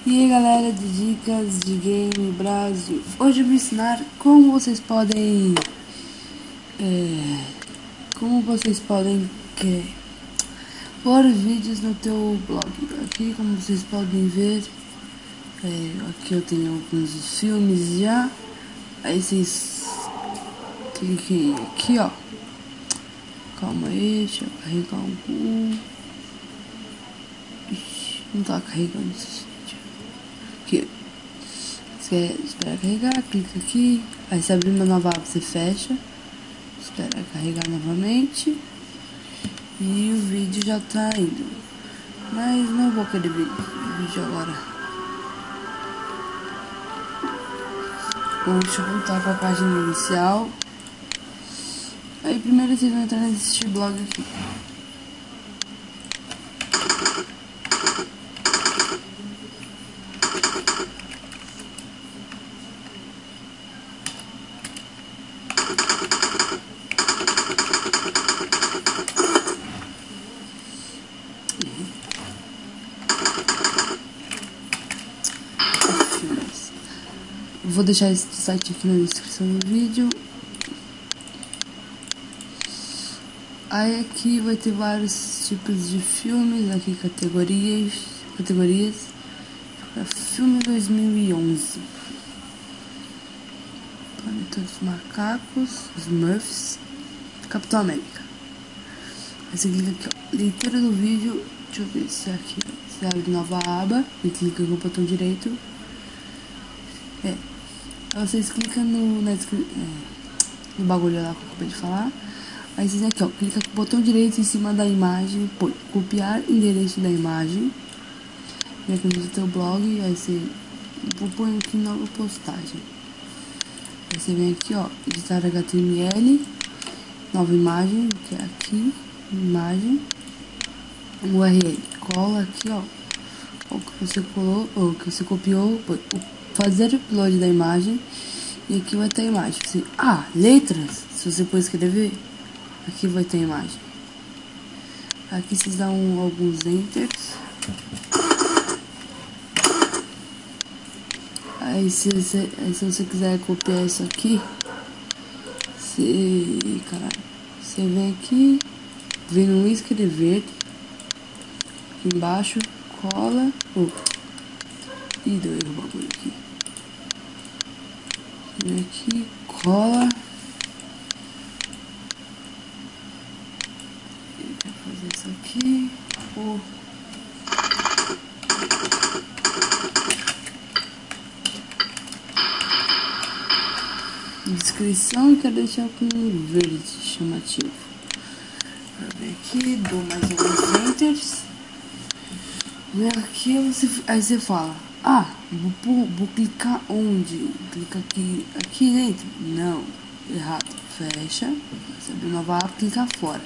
E aí galera de Dicas de Game Brasil, hoje eu vou ensinar como vocês podem pôr vídeos no teu blog. Aqui, como vocês podem ver, aqui eu tenho alguns filmes já. Aí vocês cliquem aqui, ó. Calma aí, deixa eu carregar algum. Ixi, não tá carregando esse vídeo. Aqui. Você espera carregar, clica aqui. Aí se abrir uma nova aba, você fecha. Espera carregar novamente. E o vídeo já tá indo. Mas não vou querer vídeo agora. Bom, deixa eu voltar pra página inicial. Aí primeiro vocês vão entrar nesse blog aqui. Vou deixar esse site aqui na descrição do vídeo. Aí aqui vai ter vários tipos de filmes, aqui categorias. Filme 2011. Planeta dos Macacos, Smurfs, Capitão América. Aí você clica aqui, ó, leitura do vídeo. Deixa eu ver se é aqui. Você abre nova aba e clica com o botão direito. Aí vocês clicam no bagulho lá que eu acabei de falar. Aí vocês aqui, ó, clica com o botão direito em cima da imagem, põe copiar endereço da imagem. E aqui no teu blog, aí você põe aqui nova postagem. Aí você vem aqui, ó, editar HTML, nova imagem, que é aqui, imagem, URL, cola aqui, ó, o que você colou, ou que você copiou, fazer upload da imagem, e aqui vai ter a imagem. Você, letras, se você for escrever, aqui vai ter a imagem. Aqui vocês dão alguns enters. Aí se você quiser copiar isso aqui, você vem aqui, vem no escrever, aqui embaixo, cola, deu erro o bagulho aqui. Vem aqui, cola. Eu quero fazer isso aqui. Descrição, e quero deixar com verde chamativo. Vou ver aqui, dou mais alguns enters. Vem aqui, aí você fala, vou clicar onde? Clica aqui dentro? Não, errado. Fecha, você abre nova aba, clica fora.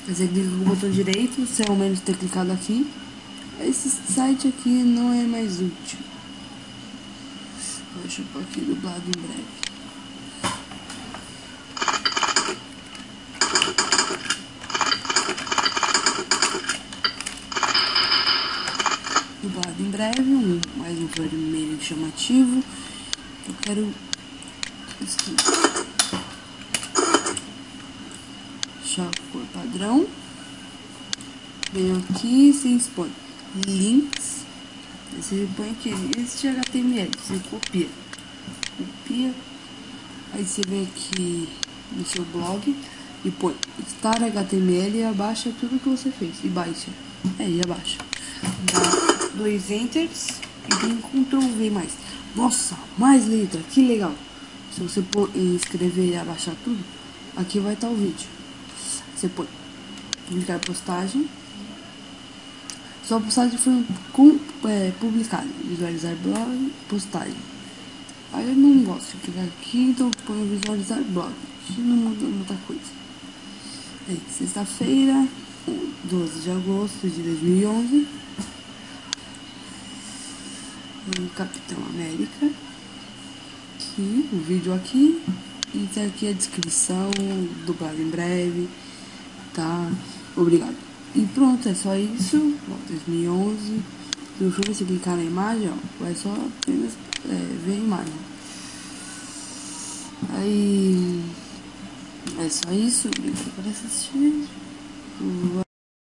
Você clica com o botão direito, se ao menos ter clicado aqui. Esse site aqui não é mais útil. Deixa eu pôr aqui dublado em breve. Dublado em breve, mais um vermelho chamativo. Eu quero deixar a cor padrão. Vem aqui, você expõe links. Você põe aqui este HTML, você copia. Aí você vem aqui no seu blog e põe start HTML e abaixa tudo que você fez. E baixa. E abaixa. Dá 2 enters e tem Ctrl V mais. Nossa, mais letra, que legal. Se você escrever e abaixar tudo, aqui vai estar o vídeo. Você põe publicar postagem. Sua postagem foi publicada. Visualizar blog, postagem. Aí eu não gosto de clicar aqui, então eu ponho visualizar blog. Não muda muita coisa. Sexta-feira, 12 de agosto de 2011. Capitão América. Aqui, o vídeo aqui. E tá aqui a descrição, dublado em breve, tá? Obrigado. E pronto, é só isso. Ó, 2011. No filme, se clicar na imagem, ó, vai só apenas ver a imagem. Aí, é só isso. Obrigado por assistir.